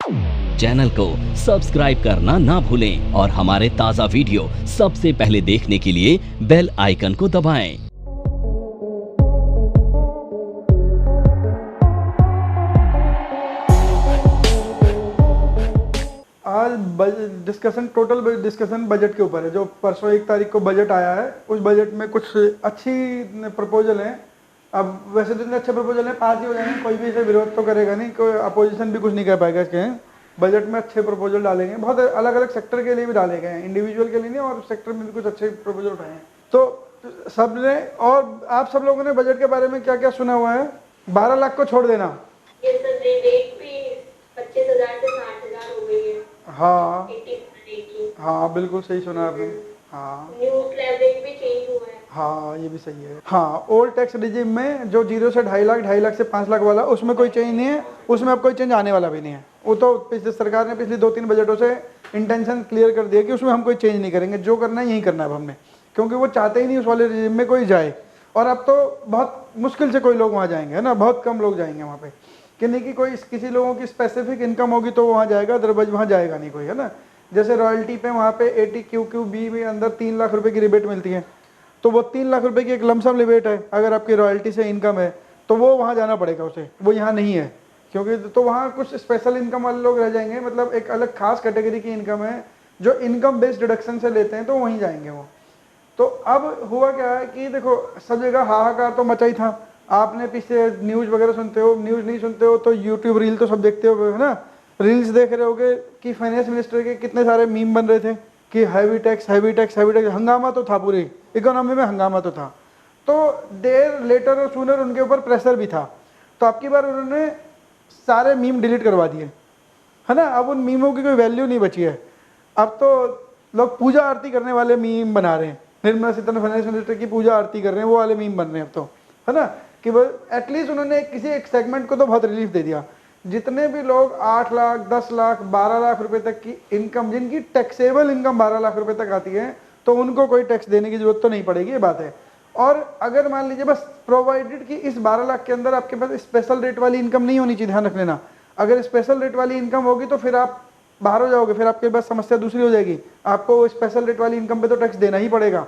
Channel को subscribe करना ना भूलें और हमारे ताज़ा वीडियो सबसे पहले देखने के लिए बेल आइकन को दबाएं। आज टोटल डिस्कशन बजट के ऊपर है। जो परसों 1 तारीख को बजट आया है, उस बजट में कुछ अच्छी प्रपोजल हैं। अब वैसे तो इतने अच्छे प्रपोजल हैं, पास ही हो जाएंगे, कोई भी इसे विरोध तो करेगा नहीं, कोई अपोजिशन भी कुछ नहीं कह पाएगा इसके। बजट में अच्छे प्रपोजल डालेंगे, बहुत अलग अलग सेक्टर के लिए भी डाले गए हैं, इंडिविजुअल के लिए नहीं, और सेक्टर में भी कुछ अच्छे प्रपोजल उठाए हैं। तो सबने, और आप सब लोगों ने बजट के बारे में क्या क्या सुना हुआ है? 12 लाख को छोड़ देना। हाँ हाँ, बिल्कुल सही सुना आपने। हाँ, हाँ ये भी सही है। हाँ, ओल्ड टैक्स रिजिम में जो 0 से 2.5 लाख से 5 लाख वाला, उसमें कोई चेंज नहीं है, उसमें अब कोई चेंज आने वाला भी नहीं है। वो तो पिछले सरकार ने पिछले 2-3 बजटों से इंटेंशन क्लियर कर दिया कि उसमें हम कोई चेंज नहीं करेंगे, जो करना है यही करना है अब हमने, क्योंकि वो चाहते ही नहीं उस वाले रिजिम में कोई जाए। और अब तो बहुत मुश्किल से कोई लोग वहाँ जाएंगे, है ना, बहुत कम लोग जाएंगे वहाँ पे, कि नहीं कि कोई किसी लोगों की स्पेसिफिक इनकम होगी तो वहाँ जाएगा, अदरवाइज वहाँ जाएगा नहीं कोई, है ना। जैसे रॉयल्टी पे वहाँ पे 80 QQB में अंदर 3 लाख रुपए की रिबेट मिलती है, तो वो 3 लाख रुपए की एक लमसम रिबेट है। अगर आपकी रॉयल्टी से इनकम है तो वो वहाँ जाना पड़ेगा उसे, वो यहाँ नहीं है, क्योंकि तो वहाँ कुछ स्पेशल इनकम वाले लोग रह जाएंगे, मतलब एक अलग खास कैटेगरी की इनकम है जो इनकम बेस्ड डिडक्शन से लेते हैं, तो वहीं जाएंगे वो। तो अब हुआ क्या है कि देखो, सब जगह हाहाकार तो मचा ही था। आपने पीछे न्यूज़ वगैरह सुनते हो, न्यूज़ नहीं सुनते हो तो यूट्यूब रील तो सब देखते हो, है ना। रील्स देख रहे होगे कि फाइनेंस मिनिस्टर के कितने सारे मीम बन रहे थे कि heavy tax heavy tax heavy tax, हंगामा तो था, पूरी इकोनॉमी में हंगामा तो था। तो देर लेटर और सूनर उनके ऊपर प्रेशर भी था, तो आपकी बार उन्होंने सारे मीम डिलीट करवा दिए, है ना। अब उन मीमों की कोई वैल्यू नहीं बची है। अब तो लोग पूजा आरती करने वाले मीम बना रहे हैं, निर्मला सीतारमण फाइनेंस मिनिस्टर की पूजा आरती कर रहे हैं, वो वाले मीम बन रहे हैं अब तो, है ना। कि वो एटलीस्ट उन्होंने किसी एक सेगमेंट को तो बहुत रिलीफ दे दिया। जितने भी लोग 8 लाख 10 लाख 12 लाख रुपए तक की इनकम, जिनकी टैक्सेबल इनकम 12 लाख रुपए तक आती है, तो उनको कोई टैक्स देने की जरूरत तो नहीं पड़ेगी, ये बात है। और अगर मान लीजिए बस प्रोवाइडेड कि इस 12 लाख के अंदर आपके पास स्पेशल रेट वाली इनकम नहीं होनी चाहिए, ध्यान रख लेना। अगर स्पेशल रेट वाली इनकम होगी तो फिर आप बाहर हो जाओगे, फिर आपके पास समस्या दूसरी हो जाएगी, आपको स्पेशल रेट वाली इनकम पे तो टैक्स देना ही पड़ेगा।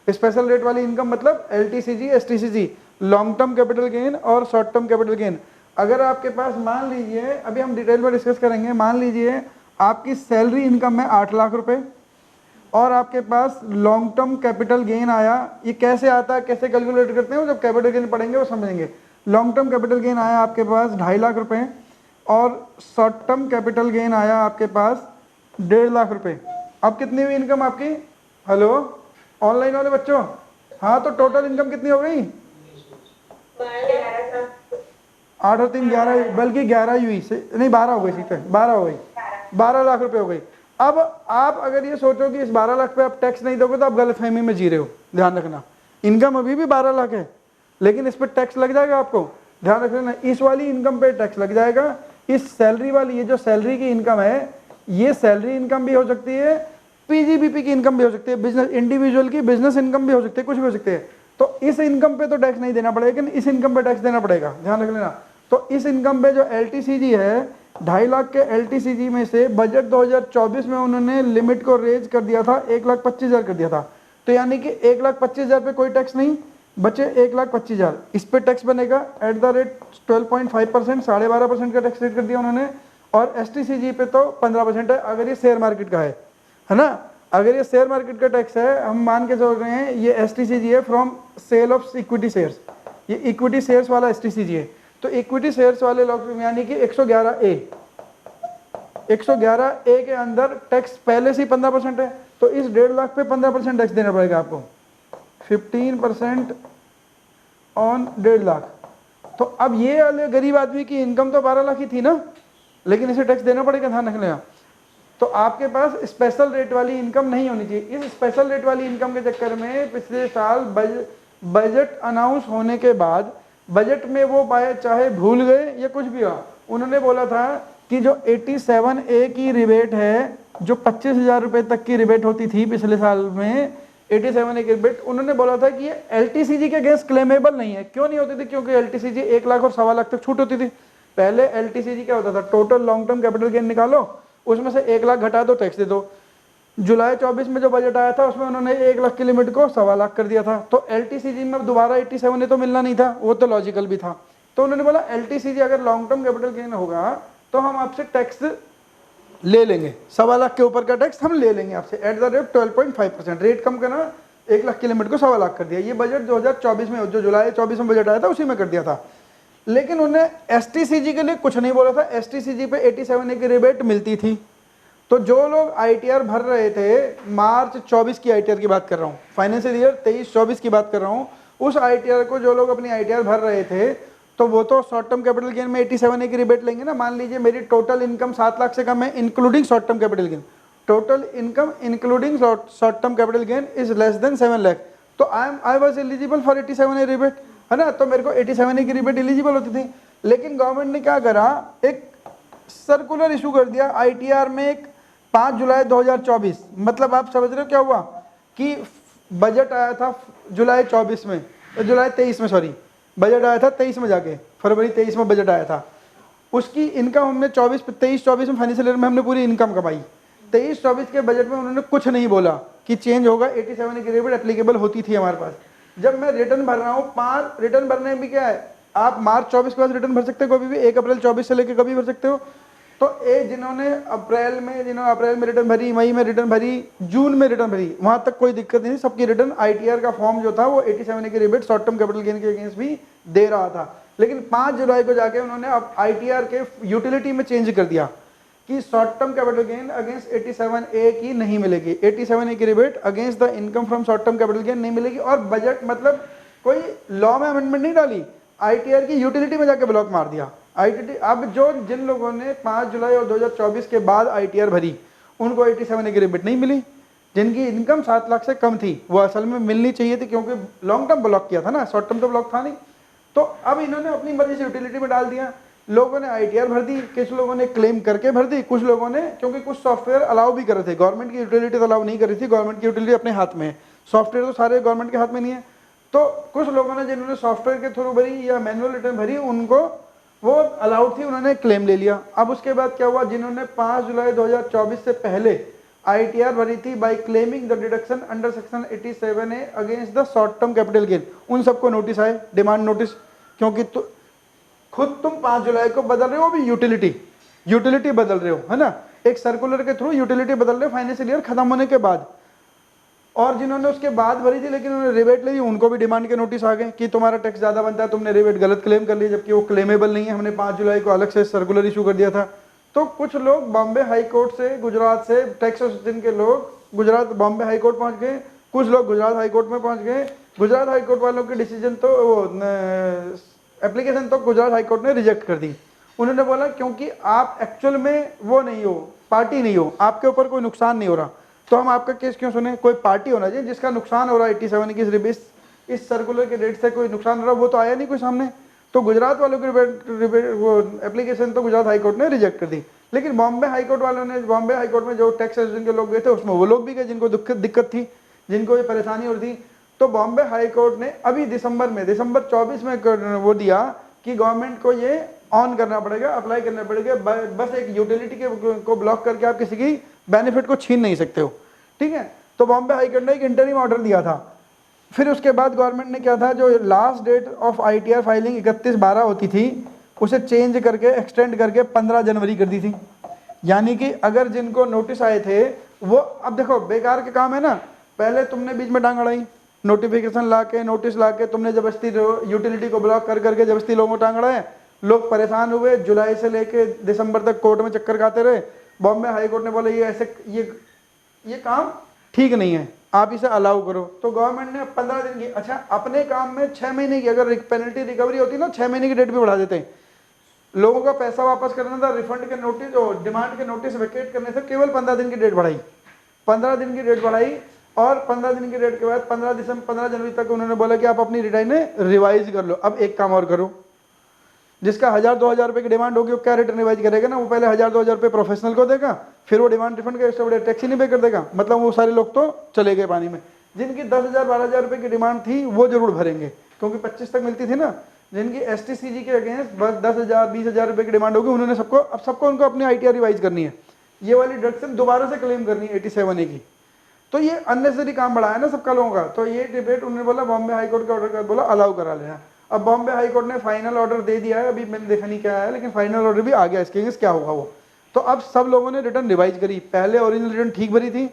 स्पेशल रेट वाली इनकम मतलब LTCG STCG, long term capital gain और शॉर्ट टर्म कैपिटल गेन। अगर आपके पास, मान लीजिए, अभी हम डिटेल में डिस्कस करेंगे, मान लीजिए आपकी सैलरी इनकम है 8 लाख रुपए और आपके पास लॉन्ग टर्म कैपिटल गेन आया। ये कैसे आता है, कैसे कैलकुलेट करते हैं, वो जब कैपिटल गेन पढ़ेंगे वो समझेंगे। लॉन्ग टर्म कैपिटल गेन आया आपके पास 2.5 लाख रुपए और शॉर्ट टर्म कैपिटल गेन आया आपके पास 1.5 लाख रुपए। अब कितनी हुई इनकम आपकी? हेलो ऑनलाइन वाले बच्चों, हाँ, तो टोटल इनकम कितनी हो गई? 8 और 3 11, बल्कि 11 ही हुई, नहीं 12 हो गई, ठीक है 12 हो गई, 12 लाख रुपए हो गई। अब आप अगर ये सोचो कि इस 12 लाख पे आप टैक्स नहीं दोगे तो आप गलतफहमी में जी रहे हो, ध्यान रखना। इनकम अभी भी 12 लाख है, लेकिन इस पर टैक्स लग जाएगा आपको, ध्यान रख लेना। इस वाली इनकम पे टैक्स लग जाएगा, इस सैलरी वाली, ये जो सैलरी की इनकम है, ये सैलरी इनकम भी हो सकती है, PGBP की इनकम भी हो सकती है, बिजनेस इंडिविजुअल की बिजनेस इनकम भी हो सकती है, कुछ भी हो सकती है। तो इस इनकम पे तो टैक्स नहीं देना पड़ेगा, लेकिन इस इनकम पे टैक्स देना पड़ेगा, ध्यान रख लेना। तो इस इनकम पे जो LTCG है, 2.5 लाख के LTCG में से बजट 2024 में उन्होंने लिमिट को रेज कर दिया था, 1,25,000 कर दिया था। तो यानी कि 1,25,000 पे कोई टैक्स नहीं बचे, 1,25,000 इस पे टैक्स बनेगा एट द रेट 12.5%, 12.5% का टैक्स रेट कर दिया उन्होंने। और STCG पे तो 15% है, अगर ये शेयर मार्केट का है ना। अगर ये शेयर मार्केट का टैक्स है, हम मान के चल रहे हैं ये STCG है from sale of equity shares, ये इक्विटी शेयर्स वाला STCG है। तो इक्विटी शेयर्स वाले लोग, यानी कि 111A के अंदर टैक्स पहले से ही 15% है, तो इस 1.5 लाख पे 15% टैक्स देना पड़ेगा आपको, 15% ऑन 1.5 लाख। तो अब ये वाले गरीब आदमी की इनकम तो 12 लाख ही थी ना, लेकिन इसे टैक्स देना पड़ेगा, ध्यान रख लेना। तो आपके पास स्पेशल रेट वाली इनकम नहीं होनी चाहिए। इस स्पेशल रेट वाली इनकम के चक्कर में पिछले साल बजट अनाउंस होने के बाद, बजट में वो चाहे भूल गए या कुछ भी हुआ, उन्होंने बोला था कि जो 87A की रिबेट है, जो 25,000 रुपये तक की रिबेट होती थी पिछले साल में, 87A की रिबेट, उन्होंने बोला था कि ये LTCG के अगेंस्ट क्लेमेबल नहीं है। क्यों नहीं होती थी? क्योंकि LTCG 1 लाख और 1.25 लाख तक छूट होती थी। पहले LTCG क्या होता था, total long term capital gain निकालो, उसमें से 1 लाख घटा दो, टैक्स दे दो। जुलाई 24 में जो बजट आया था उसमें उन्होंने 1 लाख की लिमिट को 1.25 लाख कर दिया था। तो LTCG में दोबारा 87 तो मिलना नहीं था, वो तो लॉजिकल भी था। तो उन्होंने बोला LTCG अगर लॉन्ग टर्म कैपिटल गेन होगा तो हम आपसे टैक्स ले लेंगे, 1.25 लाख के ऊपर का टैक्स हम ले लेंगे आपसे एट द रेट 12.5%। रेट कम करना, 1 लाख की लिमिट को 1.25 लाख कर दिया। ये बजट 2024 में, जो जुलाई 24 में बजट आया था उसी में कर दिया था। लेकिन उन्हें STCG के लिए कुछ नहीं बोला था। STCG पे 87A की रिबेट मिलती थी। तो जो लोग ITR भर रहे थे, मार्च 24 की ITR की बात कर रहा हूँ, फाइनेंशियल ईयर 23-24 की बात कर रहा हूँ, उस ITR को जो लोग अपनी ITR भर रहे थे, तो वो तो शॉर्ट टर्म कैपिटल गेन में 87A की रिबेट लेंगे ना। मान लीजिए मेरी टोटल इनकम 7 लाख से कम है, including short term capital gain, total income including short term capital gain is less than 7 lakh, तो I was eligible for 87A rebate, है ना। तो मेरे को 87A की रिबेट एलिजिबल होती थी। लेकिन गवर्नमेंट ने क्या करा, एक सर्कुलर इशू कर दिया ITR में, एक 5 जुलाई 2024। मतलब आप समझ रहे हो क्या हुआ कि बजट आया था जुलाई 24 में, जुलाई 23 में, सॉरी, बजट आया था 23 में, जाके फरवरी 23 में बजट आया था। उसकी इनकम हमने 23-24 में फाइनेंशियल ईयर में हमने पूरी इनकम कमाई। 23-24 के बजट में उन्होंने कुछ नहीं बोला कि चेंज होगा, 87 की रिबेट एप्लीकेबल होती थी हमारे पास। जब मैं रिटर्न भर रहा हूँ, 5 रिटर्न भरने में भी क्या है, आप मार्च 24 के बाद रिटर्न भर सकते हो कभी भी, 1 अप्रैल 24 से लेकर कभी भर सकते हो। तो जिन्होंने अप्रैल में रिटर्न भरी, मई में रिटर्न भरी, जून में रिटर्न भरी, वहां तक कोई दिक्कत नहीं, सबकी रिटर्न ITR का फॉर्म जो था वो 87 की rebate short term capital gain के अगेंस्ट भी दे रहा था। लेकिन 5 जुलाई को जाके उन्होंने अब ITR के यूटिलिटी में चेंज कर दिया कि short term capital gain against 87A की नहीं मिलेगी, 87A की rebate against the income from short term capital gain नहीं मिलेगी। और बजट मतलब कोई लॉ में अमेंडमेंट नहीं डाली, ITR की यूटिलिटी में जाके ब्लॉक मार दिया। अब जिन लोगों ने 5 जुलाई और 2024 के बाद ITR भरी, उनको 87A की रिबेट नहीं मिली। जिनकी इनकम 7 लाख से कम थी, वो असल में मिलनी चाहिए थी, क्योंकि लॉन्ग टर्म ब्लॉक किया था ना, शॉर्ट टर्म तो ब्लॉक था नहीं। तो अब इन्होंने अपनी मर्जी से यूटिलिटी में डाल दिया। लोगों ने ITR भर दी, कुछ लोगों ने क्लेम करके भर दी, कुछ लोगों ने, क्योंकि कुछ सॉफ्टवेयर अलाउ भी कर रहे थे, गवर्नमेंट की यूटिलिटी तो अलाउ नहीं कर रही थी, गवर्नमेंट की यूटिलिटी अपने हाथ में है, सॉफ्टवेयर तो सारे गवर्नमेंट के हाथ में नहीं है। तो कुछ लोगों ने जिन्होंने सॉफ्टवेयर के थ्रू भरी या मैनुअल रिटर्न भरी, उनको वो अलाउड थी, उन्होंने क्लेम ले लिया। अब उसके बाद क्या हुआ, जिन्होंने 5 जुलाई 2024 से पहले ITR भरी थी by claiming the deduction under section 87A against the short term capital gain, उन सबको नोटिस आए, डिमांड नोटिस, क्योंकि खुद तुम 5 जुलाई को बदल रहे हो, भी यूटिलिटी बदल रहे हो, है ना, एक सर्कुलर के थ्रू यूटिलिटी बदल रहे हो फाइनेंशियल ईयर खत्म होने के बाद। और जिन्होंने उसके बाद भरी थी लेकिन उन्होंने रिबेट ली, उनको भी डिमांड के नोटिस आ गए कि तुम्हारा टैक्स ज़्यादा बनता है, तुमने रिबेट गलत क्लेम कर ली, जबकि वो क्लेमेबल नहीं है, हमने 5 जुलाई को अलग से सर्कुलर इशू कर दिया था। तो कुछ लोग बॉम्बे हाई कोर्ट से, गुजरात से, टैक्स एसोसिएशन के लोग गुजरात बॉम्बे हाई कोर्ट पहुँच गए, कुछ लोग गुजरात हाई कोर्ट में पहुँच गए। गुजरात हाई कोर्ट वालों के डिसीजन तो एप्लीकेशन तो गुजरात हाई कोर्ट ने रिजेक्ट कर दी। उन्होंने बोला क्योंकि आप एक्चुअल में वो नहीं हो, पार्टी नहीं हो, आपके ऊपर कोई नुकसान नहीं हो रहा, तो हम आपका केस क्यों सुने। कोई पार्टी होना चाहिए जिसका नुकसान हो रहा है 87 की रिबेट, इस सर्कुलर के डेट से कोई नुकसान हो रहा है, वो तो आया नहीं कोई सामने। तो गुजरात वालों की वो एप्लीकेशन तो गुजरात हाई कोर्ट ने रिजेक्ट कर दी। लेकिन बॉम्बे हाई कोर्ट वालों ने, बॉम्बे हाई कोर्ट में जो टैक्स एसोसिएशन के लोग गए थे उसमें वो लोग भी गए जिनको दिक्कत थी, जिनको ये परेशानी हो रही थी। तो बॉम्बे हाई कोर्ट ने अभी दिसंबर 24 में वो दिया कि गवर्नमेंट को ये ऑन करना पड़ेगा, अप्लाई करना पड़ेगा, बस एक यूटिलिटी को ब्लॉक करके आप किसी की बेनिफिट को छीन नहीं सकते हो, ठीक है। तो बॉम्बे हाई कोर्ट ने एक इंटरिम ऑर्डर दिया था। फिर उसके बाद गवर्नमेंट ने क्या था, जो last date of ITR filing 31/12 होती थी, उसे चेंज करके एक्सटेंड करके 15 जनवरी कर दी थी। यानी कि अगर जिनको नोटिस आए थे वो, अब देखो बेकार के काम है ना, पहले तुमने बीच में टांग अड़ाई, नोटिफिकेशन ला के, नोटिस ला के तुमने जबरदस्ती यूटिलिटी को ब्लॉक कर करके जबरदस्ती लोगों को टांग अड़ाए, लोग परेशान हुए, जुलाई से लेके दिसंबर तक कोर्ट में चक्कर खाते रहे। बॉम्बे हाई कोर्ट ने बोला ये ऐसे ये काम ठीक नहीं है, आप इसे अलाउ करो। तो गवर्नमेंट ने 15 दिन की, अच्छा अपने काम में 6 महीने की अगर पेनल्टी रिकवरी होती ना, 6 महीने की डेट भी बढ़ा देते हैं। लोगों का पैसा वापस करना था, रिफंड के नोटिस और डिमांड के नोटिस वेकेट करने से केवल 15 दिन की डेट बढ़ाई, 15 दिन की डेट बढ़ाई। और 15 दिन की डेट के बाद 15 जनवरी तक उन्होंने बोला कि आप अपनी रिटर्न रिवाइज कर लो। अब एक काम और करो, जिसका 1000-2000 रुपये की डिमांड होगी वो क्या रिटर्न रिवाइज करेगा ना, वो पहले 1000-2000 रुपये प्रोफेशनल को देगा, फिर वो डिमांड रिफंड का इससे टैक्स ही नहीं पे कर देगा। मतलब वो सारे लोग तो चले गए पानी में। जिनकी 10,000-12,000 रुपये की डिमांड थी वो जरूर भरेंगे, क्योंकि 25 तक मिलती थी ना, जिनकी STCG के अगेंस्ट बस 10,000 20,000 रुपये की डिमांड होगी, उन्होंने सबको उनको अपनी ITR रिवाइज करनी है, ये वाली डिडक्शन दोबारा से क्लेम करनी है 87A की। तो ये अननेसेसरी काम बढ़ाया ना सबका लोगों का। तो ये डिबेट उन्होंने बोला बॉम्बे हाई कोर्ट का ऑर्डर कर बोला अलाउ करा लेना। अब बॉम्बे हाई कोर्ट ने फाइनल ऑर्डर दे दिया है, अभी मैंने देखा नहीं क्या है, लेकिन फाइनल ऑर्डर भी आ गया इसके अगेंस्ट, क्या होगा वो। तो अब सब लोगों ने रिटर्न रिवाइज करी, पहले ओरिजिनल रिटर्न ठीक भरी थी,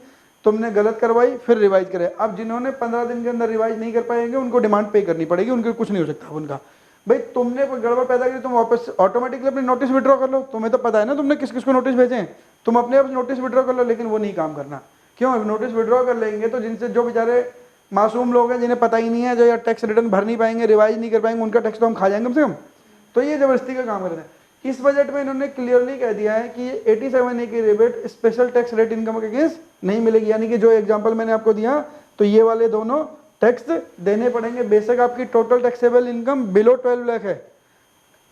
तुमने गलत करवाई, फिर रिवाइज करे। अब जिन्होंने 15 दिन के अंदर रिवाइज नहीं कर पाएंगे उनको डिमांड पे करनी पड़ेगी, उनके कुछ नहीं हो सकता उनका। भाई तुमने कोई गड़बड़ पैदा करी, तुम वापस ऑटोमेटिकली अपनी नोटिस विड्रॉ कर लो, तुम्हें तो पता है ना तुमने किस किस को नोटिस भेजे हैं, तुम अपने आप नोटिस विड्रॉ कर लो। लेकिन वो नहीं काम करना, क्यों? नोटिस विड्रॉ कर लेंगे तो जिनसे जो बेचारे मासूम लोग हैं जिन्हें पता ही नहीं है, जो या टैक्स रिटर्न भर नहीं पाएंगे, रिवाइज नहीं कर पाएंगे, उनका टैक्स तो हम खा जाएंगे कम से कम। तो ये जबरदस्ती का काम करते हैं। इस बजट में इन्होंने क्लियरली कह दिया है कि 87A की rebate special tax rate income के अगेंस्ट नहीं मिलेगी। यानी कि जो एग्जांपल मैंने आपको दिया, तो ये वाले दोनों टैक्स देने पड़ेंगे। बेशक आपकी total taxable income below 12 lakh है,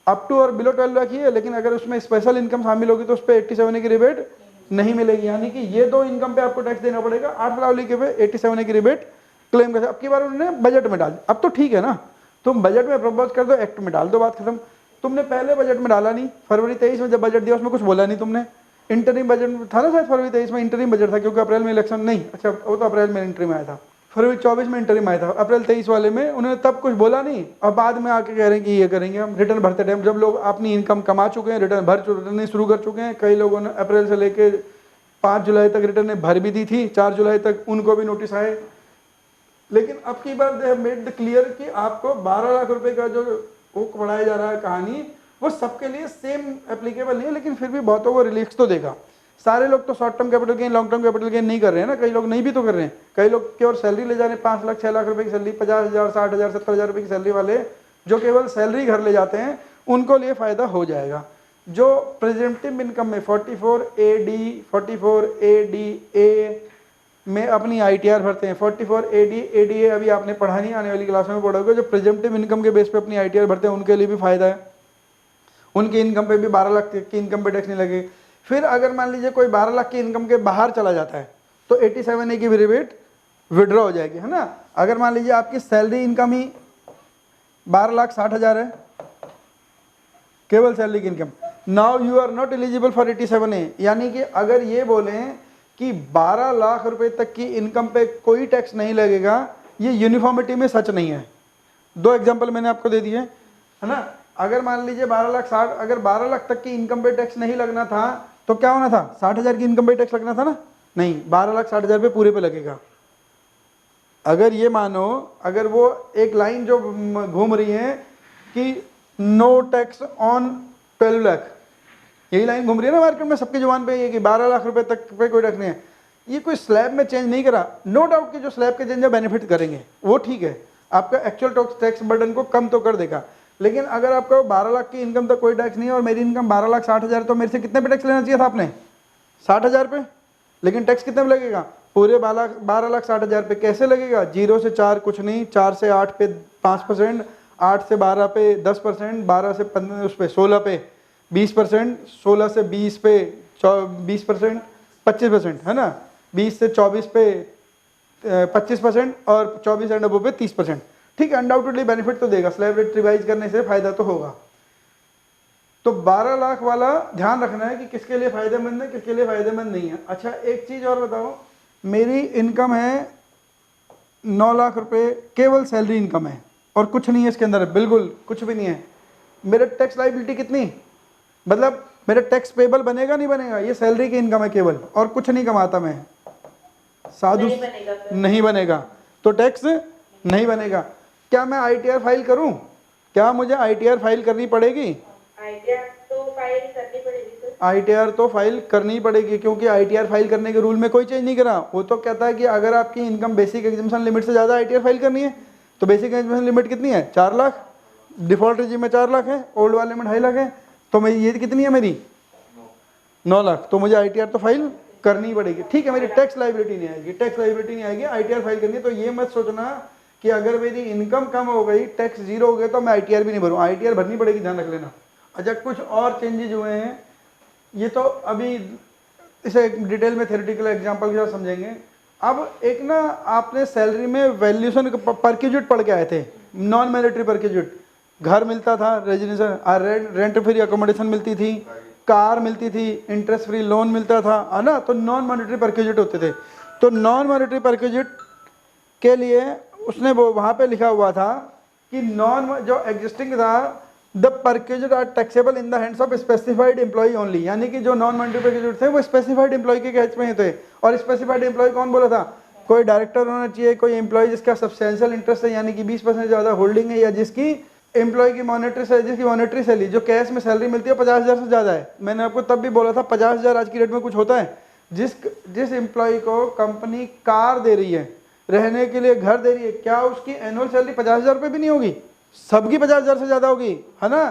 अप टू और बिलो 12 लाख ही है, लेकिन अगर उसमें स्पेशल इनकम शामिल होगी तो उस पर 87A की रिबेट नहीं मिलेगी। यानी कि ये दो इनकम पे आपको टैक्स देना पड़ेगा। 8 लाख के पे 87A की रिबेट क्लेम कर। अब की बार उन्होंने बजट में डाल, अब तो ठीक है ना, तुम बजट में प्रपोज कर दो, एक्ट में डाल दो, बात खत्म। तुमने पहले बजट में डाला नहीं, फरवरी 23 में जब बजट दिया उसमें कुछ बोला नहीं तुमने। इंटरिम बजट था ना शायद, फरवरी 23 में इंटरिम बजट था, क्योंकि अप्रैल में इलेक्शन नहीं, अच्छा वो तो अप्रैल में इंटरिम आया था, फरवरी 24 में इंटरिम आया था, अप्रैल 23 वाले में उन्होंने तब कुछ बोला नहीं, और बाद में आके कह रहे हैं कि ये करेंगे हम रिटर्न भरते टाइम, जब लोग अपनी इनकम कमा चुके हैं, रिटर्न भरने शुरू कर चुके हैं। कई लोगों ने अप्रैल से लेके 5 जुलाई तक रिटर्न भर भी दी थी, 4 जुलाई तक उनको भी नोटिस आए। लेकिन अब की बार they have made the clear कि आपको 12 लाख रुपए का जो वो पढ़ाया जा रहा है कहानी, वो सबके लिए सेम एप्लीकेबल नहीं है, लेकिन फिर भी बहुतों को रिलीफ तो देगा। सारे लोग तो short term capital gain, long term capital gain नहीं कर रहे हैं ना, कई लोग नहीं भी तो कर रहे हैं। कई लोग केवल सैलरी ले जा रहे हैं, 5 लाख 6 लाख रुपए की सैलरी, 50,000 60,000 70,000 रुपए की सैलरी वाले जो केवल सैलरी घर ले जाते हैं, उनको लिए फायदा हो जाएगा। जो प्रेजेंटिव इनकम में 44AD 44ADA में अपनी ITR भरते हैं, 44AD ADA अभी आपने पढ़ा नहीं, आने वाली क्लासों में पढ़ोगे। जो प्रेजेंटिव इनकम के बेस पे अपनी ITR भरते हैं उनके लिए भी फायदा है, उनकी इनकम पे भी 12 लाख की इनकम पे टैक्स नहीं लगेगी। फिर अगर मान लीजिए कोई 12 लाख की इनकम के बाहर चला जाता है तो 87A की रिबेट विड्रॉ हो जाएगी, है ना। अगर मान लीजिए आपकी सैलरी इनकम ही 12,60,000 है, केवल सैलरी की income, now you are not eligible for 87A। यानी कि अगर ये बोलें कि 12 लाख रुपए तक की इनकम पे कोई टैक्स नहीं लगेगा, ये यूनिफॉर्मिटी में सच नहीं है। 2 एग्जांपल मैंने आपको दे दिए, है ना। अगर मान लीजिए 12,60,000, अगर 12 लाख तक की इनकम पे टैक्स नहीं लगना था तो क्या होना था, 60,000 की इनकम पे टैक्स लगना था ना, नहीं, 12,60,000 पे पूरे पे लगेगा। अगर ये मानो, अगर वो एक लाइन जो घूम रही है कि नो टैक्स ऑन 12 लाख, यही लाइन घूम रही है ना मार्केट में सबकी जुबान पे, ये कि 12 लाख रुपए तक पे कोई टैक्स नहीं है। ये कोई स्लैब में चेंज नहीं करा, नो डाउट कि जो स्लैब के चेंज बेनिफिट करेंगे वो ठीक है, आपका एक्चुअल टैक्स बर्डन को कम तो कर देगा। लेकिन अगर आपको 12 लाख की इनकम तक कोई टैक्स नहीं है और मेरी इनकम 12,60,000, तो मेरे से कितने पे टैक्स लेना चाहिए था आपने, 60,000 पे। लेकिन टैक्स कितने पे लगेगा, पूरे 12,60,000 पे। कैसे लगेगा, 0 से 4 कुछ नहीं, 4 से 8 पे 5%, 8 से 12 पे 10%, 12 से 15 उस पे 16 पे 20%, 16 से 20 पे 20%, 25%, है ना, 20 से 24 पे 25% और 24 एंड अबव पे 30%। ठीक है, अनडाउटेडली बेनिफिट तो देगा, स्लैब रेट रिवाइज करने से फायदा तो होगा। तो 12 लाख वाला ध्यान रखना है कि किसके लिए फायदेमंद है, किसके लिए फायदेमंद नहीं है। अच्छा एक चीज और बताओ, मेरी इनकम है 9 लाख रुपए, केवल सैलरी इनकम है और कुछ नहीं है इसके अंदर, बिल्कुल कुछ भी नहीं है। मेरे टैक्स लाइबिलिटी कितनी, मतलब मेरा टैक्स पेबल बनेगा नहीं बनेगा, ये सैलरी की इनकम है केवल और कुछ नहीं कमाता मैं, साधु नहीं बनेगा तो टैक्स नहीं बनेगा। क्या मैं ITR फाइल करूं, क्या मुझे ITR फाइल करनी पड़ेगी, ITR तो फाइल करनी पड़ेगी, क्योंकि ITR फाइल करने के रूल में कोई चेंज नहीं करा। वो तो कहता है कि अगर आपकी इनकम बेसिक एग्जम्पशन लिमिट से ज़्यादा ITR फाइल करनी है तो बेसिक एग्जम्पशन लिमिट कितनी है, 4 लाख, डिफॉल्ट रिजीम में 4 लाख है, ओल्ड वाले में 2.5 लाख है, तो मेरी ये कितनी है, मेरी 9 लाख, तो मुझे ITR तो फाइल करनी पड़ेगी। ठीक है, मेरी टैक्स लाइबिलिटी नहीं आएगी, टैक्स लाइबिलिटी नहीं आएगी, ITR फाइल करनी है। तो ये मत सोचना कि अगर मेरी इनकम कम हो गई, टैक्स 0 हो गया तो मैं ITR भी नहीं भरूँ, ITR भरनी पड़ेगी, ध्यान रख लेना। अच्छा कुछ और चेंजेज हुए हैं, ये तो अभी इसे डिटेल में थ्योरेटिकल एग्जांपल के साथ समझेंगे। अब एक ना आपने सैलरी में वैल्यूएशन परक्यूजिट पढ़ के आए थे, नॉन मैनेटरी परक्यूजिट, घर मिलता था, रेजिडेंशियल रेंट फ्री अकोमोडेशन मिलती थी, कार मिलती थी, इंटरेस्ट फ्री लोन मिलता था, है ना। तो नॉन मॉनेटरी परक्विजिट होते थे। तो नॉन मॉनेटरी परक्विजिट के लिए उसने वो वहाँ पे लिखा हुआ था कि जो एग्जिस्टिंग था, the perquisite are taxable in the hands of specified employ only, यानी कि जो नॉन मॉनेटरी परक्विजिट थे वो स्पेसिफाइड एम्प्लॉय के कैच में थे। और स्पेसिफाइड एम्प्लॉय कौन बोला था? कोई डायरेक्टर होना चाहिए, कोई एम्प्लॉय जिसका सब्सटेंशियल इंटरेस्ट है, यानी कि 20% ज़्यादा होल्डिंग है, या जिसकी एम्प्लॉय की मॉनेटरी सैलरी जो कैश में सैलरी मिलती है 50,000 से ज़्यादा है। मैंने आपको तब भी बोला था 50,000 आज की डेट में कुछ होता है। जिस एम्प्लॉय को कंपनी कार दे रही है, रहने के लिए घर दे रही है, क्या उसकी एनुअल सैलरी 50,000 रुपये भी नहीं होगी? सबकी 50,000 से ज़्यादा होगी, है ना।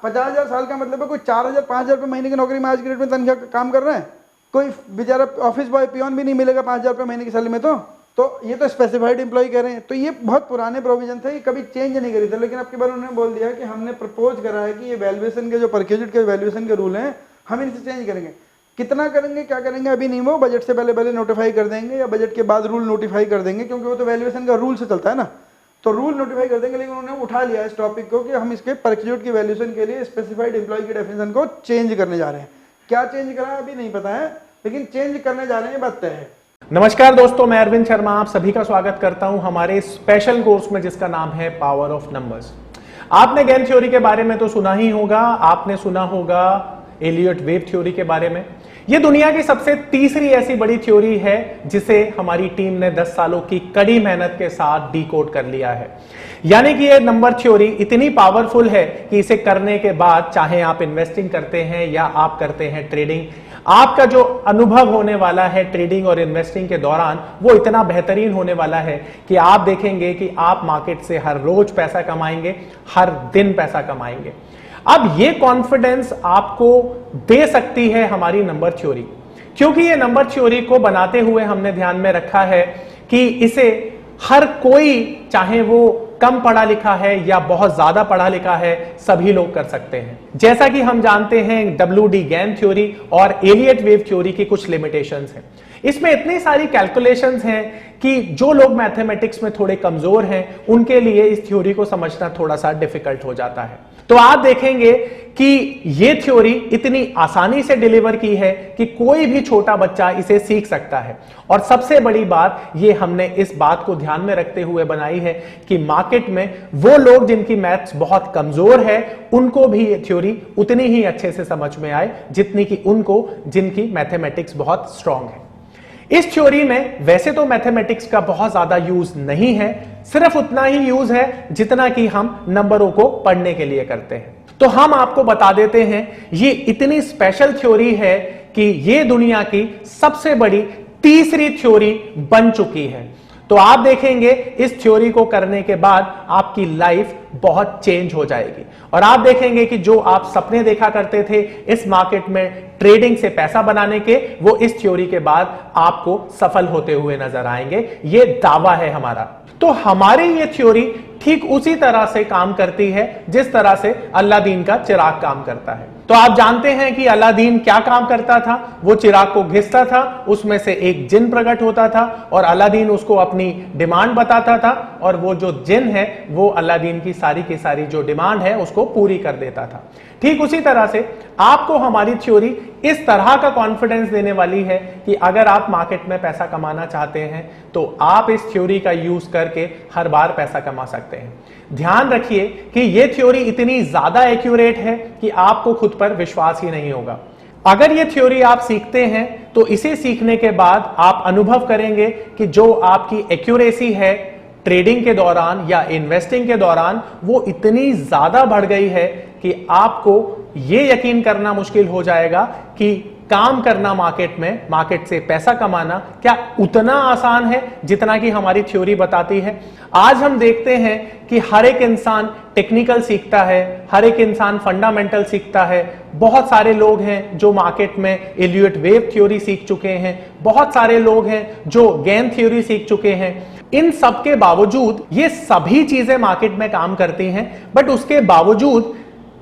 50,000 साल का मतलब है कोई 4,000 5,000 रुपये महीने की नौकरी में आज की डेट में तनख्वाह काम कर रहा है। कोई बेचारा ऑफिस बॉय पियोन भी नहीं मिलेगा 5,000 रुपये महीने की सैलरी में। तो ये तो स्पेसिफाइड एम्प्लॉय कह रहे हैं। तो ये बहुत पुराने प्रोविजन थे, ये कभी चेंज नहीं करी थे। लेकिन अब की बार उन्होंने बोल दिया कि हमने प्रपोज करा है कि ये वैल्यूएशन के जो परक्विजिट के वैल्यूएशन के रूल हैं, हम इनसे चेंज करेंगे। कितना करेंगे, क्या करेंगे अभी नहीं, वो बजट से पहले नोटिफाई कर देंगे या बजट के बाद रूल नोटिफाई कर देंगे, क्योंकि वो तो वैल्यूएशन का रूल से चलता है ना। तो रूल नोटिफाई कर देंगे। लेकिन उन्होंने उठा लिया इस टॉपिक को कि हम इसके परक्विजिट की वैल्यूएशन के लिए स्पेसिफाइड एम्प्लॉय की डेफिनेशन को चेंज करने जा रहे हैं। क्या चेंज करा है अभी नहीं पता है, लेकिन चेंज करने जा रहे हैं, बात तय है। नमस्कार दोस्तों, मैं अरविंद शर्मा आप सभी का स्वागत करता हूं हमारे स्पेशल कोर्स में जिसका नाम है पावर ऑफ नंबर्स। आपने गेम थ्योरी के बारे में तो सुना ही होगा, आपने सुना होगा एलियट वेव थ्योरी के बारे में। यह दुनिया की सबसे तीसरी ऐसी बड़ी थ्योरी है जिसे हमारी टीम ने 10 सालों की कड़ी मेहनत के साथ डिकोड कर लिया है। यानी कि यह नंबर थ्योरी इतनी पावरफुल है कि इसे करने के बाद चाहे आप इन्वेस्टिंग करते हैं या आप करते हैं ट्रेडिंग, आपका जो अनुभव होने वाला है ट्रेडिंग और इन्वेस्टिंग के दौरान वो इतना बेहतरीन होने वाला है कि आप देखेंगे कि आप मार्केट से हर रोज पैसा कमाएंगे, हर दिन पैसा कमाएंगे। अब ये कॉन्फिडेंस आपको दे सकती है हमारी नंबर थ्योरी, क्योंकि ये नंबर थ्योरी को बनाते हुए हमने ध्यान में रखा है कि इसे हर कोई, चाहे वो कम पढ़ा लिखा है या बहुत ज्यादा पढ़ा लिखा है, सभी लोग कर सकते हैं। जैसा कि हम जानते हैं WD गैन थ्योरी और एलियट वेव थ्योरी की कुछ लिमिटेशंस हैं। इसमें इतनी सारी कैलकुलेशंस हैं कि जो लोग मैथमेटिक्स में थोड़े कमजोर हैं उनके लिए इस थ्योरी को समझना थोड़ा सा डिफिकल्ट हो जाता है। तो आप देखेंगे कि यह थ्योरी इतनी आसानी से डिलीवर की है कि कोई भी छोटा बच्चा इसे सीख सकता है। और सबसे बड़ी बात यह हमने इस बात को ध्यान में रखते हुए बनाई है कि मार्केट में वो लोग जिनकी मैथ्स बहुत कमजोर है उनको भी ये थ्योरी उतनी ही अच्छे से समझ में आए जितनी कि उनको जिनकी मैथमेटिक्स बहुत स्ट्रांग है। इस थ्योरी में वैसे तो मैथमेटिक्स का बहुत ज्यादा यूज नहीं है, सिर्फ उतना ही यूज है जितना कि हम नंबरों को पढ़ने के लिए करते हैं। तो हम आपको बता देते हैं ये इतनी स्पेशल थ्योरी है कि ये दुनिया की सबसे बड़ी तीसरी थ्योरी बन चुकी है। तो आप देखेंगे इस थ्योरी को करने के बाद आपकी लाइफ बहुत चेंज हो जाएगी और आप देखेंगे कि जो आप सपने देखा करते थे इस मार्केट में ट्रेडिंग से पैसा बनाने के, वो इस थ्योरी के बाद आपको सफल होते हुए नजर आएंगे। ये दावा है हमारा। तो हमारी ये थ्योरी ठीक उसी तरह से काम करती है जिस तरह से अलादीन का चिराग काम करता है। तो आप जानते हैं कि अलादीन क्या काम करता था। वो चिराग को घिसता था, उसमें से एक जिन प्रकट होता था और अलादीन उसको अपनी डिमांड बताता था और वो जो जिन है वो अलादीन की सारी जो डिमांड है उसको पूरी कर देता था। ठीक उसी तरह से आपको हमारी थ्योरी इस तरह का कॉन्फिडेंस देने वाली है कि अगर आप मार्केट में पैसा कमाना चाहते हैं तो आप इस थ्योरी का यूज करके हर बार पैसा कमा सकते हैं। ध्यान रखिए कि यह थ्योरी इतनी ज्यादा एक्यूरेट है कि आपको खुद पर विश्वास ही नहीं होगा। अगर यह थ्योरी आप सीखते हैं तो इसे सीखने के बाद आप अनुभव करेंगे कि जो आपकी एक्यूरेसी है ट्रेडिंग के दौरान या इन्वेस्टिंग के दौरान वो इतनी ज्यादा बढ़ गई है कि आपको यह यकीन करना मुश्किल हो जाएगा कि काम करना मार्केट से पैसा कमाना क्या उतना आसान है जितना कि हमारी थ्योरी बताती है। आज हम देखते हैं कि हर एक इंसान टेक्निकल सीखता है, हर एक इंसान फंडामेंटल सीखता है। बहुत सारे लोग हैं जो मार्केट में एलियट वेव थ्योरी सीख चुके हैं, बहुत सारे लोग हैं जो गैन थ्योरी सीख चुके हैं। इन सब के बावजूद ये सभी चीजें मार्केट में काम करती हैं, बट उसके बावजूद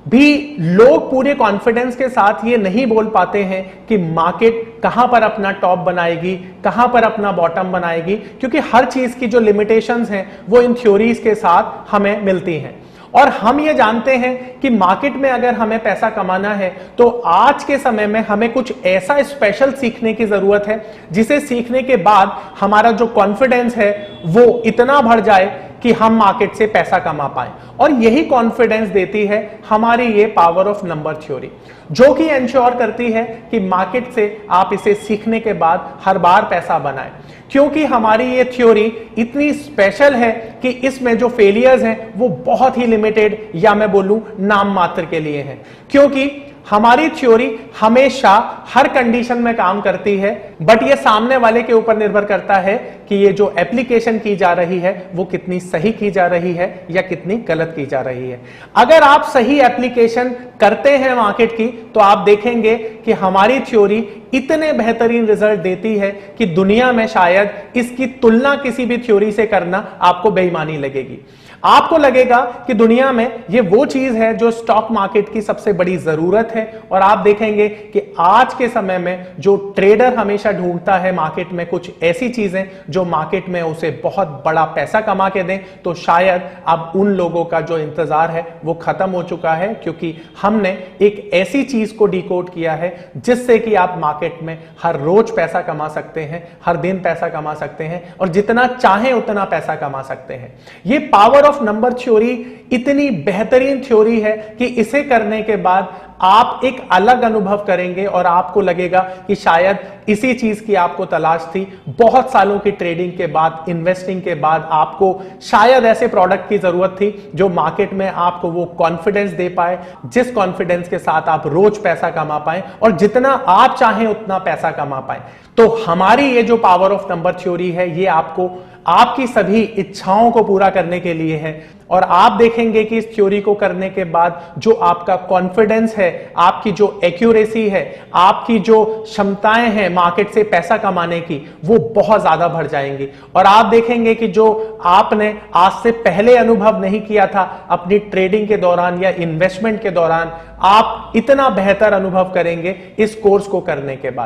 भी लोग पूरे कॉन्फिडेंस के साथ ये नहीं बोल पाते हैं कि मार्केट कहां पर अपना टॉप बनाएगी, कहां पर अपना बॉटम बनाएगी, क्योंकि हर चीज की जो लिमिटेशंस हैं वो इन थ्योरीज के साथ हमें मिलती हैं। और हम ये जानते हैं कि मार्केट में अगर हमें पैसा कमाना है तो आज के समय में हमें कुछ ऐसा स्पेशल सीखने की जरूरत है जिसे सीखने के बाद हमारा जो कॉन्फिडेंस है वो इतना बढ़ जाए कि हम मार्केट से पैसा कमा पाए। और यही कॉन्फिडेंस देती है हमारी ये पावर ऑफ नंबर थ्योरी, जो कि इंश्योर करती है कि मार्केट से आप इसे सीखने के बाद हर बार पैसा बनाएं। क्योंकि हमारी ये थ्योरी इतनी स्पेशल है कि इसमें जो फेलियर्स हैं वो बहुत ही लिमिटेड या मैं बोलूं नाम मात्र के लिए हैं। क्योंकि हमारी थ्योरी हमेशा हर कंडीशन में काम करती है, बट ये सामने वाले के ऊपर निर्भर करता है कि ये जो एप्लीकेशन की जा रही है वो कितनी सही की जा रही है या कितनी गलत की जा रही है। अगर आप सही एप्लीकेशन करते हैं मार्केट की तो आप देखेंगे कि हमारी थ्योरी इतने बेहतरीन रिजल्ट देती है कि दुनिया में शायद इसकी तुलना किसी भी थ्योरी से करना आपको बेईमानी लगेगी। आपको लगेगा कि दुनिया में ये वो चीज है जो स्टॉक मार्केट की सबसे बड़ी जरूरत है, और आप देखेंगे कि आज के समय में जो ट्रेडर हमेशा ढूंढता है मार्केट में कुछ ऐसी चीजें जो मार्केट में उसे बहुत बड़ा पैसा कमा के दें, तो शायद अब उन लोगों का जो इंतजार है वो खत्म हो चुका है, क्योंकि हमने एक ऐसी चीज को डिकोड किया है जिससे कि आप मार्केट में हर रोज पैसा कमा सकते हैं, हर दिन पैसा कमा सकते हैं और जितना चाहें उतना पैसा कमा सकते हैं। ये पावर ऑफ नंबर थ्योरी इतनी बेहतरीन थ्योरी है कि इसे करने के बाद आप एक अलग अनुभव करेंगे और आपको लगेगा कि शायद इसी चीज की आपको तलाश थी। बहुत सालों की ट्रेडिंग के बाद, इन्वेस्टिंग के बाद आपको शायद ऐसे प्रोडक्ट की जरूरत थी जो मार्केट में आपको वो कॉन्फिडेंस दे पाए, जिस कॉन्फिडेंस के साथ आप रोज पैसा कमा पाए और जितना आप चाहें उतना पैसा कमा पाए। तो हमारी ये जो पावर ऑफ नंबर थ्योरी है ये आपको आपकी सभी इच्छाओं को पूरा करने के लिए है। और आप देखेंगे कि इस थ्योरी को करने के बाद जो आपका कॉन्फिडेंस है, आपकी जो एक्यूरेसी है, आपकी जो क्षमताएं हैं मार्केट से पैसा कमाने की, वो बहुत ज्यादा बढ़ जाएंगी। और आप देखेंगे कि जो आपने आज से पहले अनुभव नहीं किया था अपनी ट्रेडिंग के दौरान या इन्वेस्टमेंट के दौरान, आप इतना बेहतर अनुभव करेंगे इस कोर्स को करने के बाद।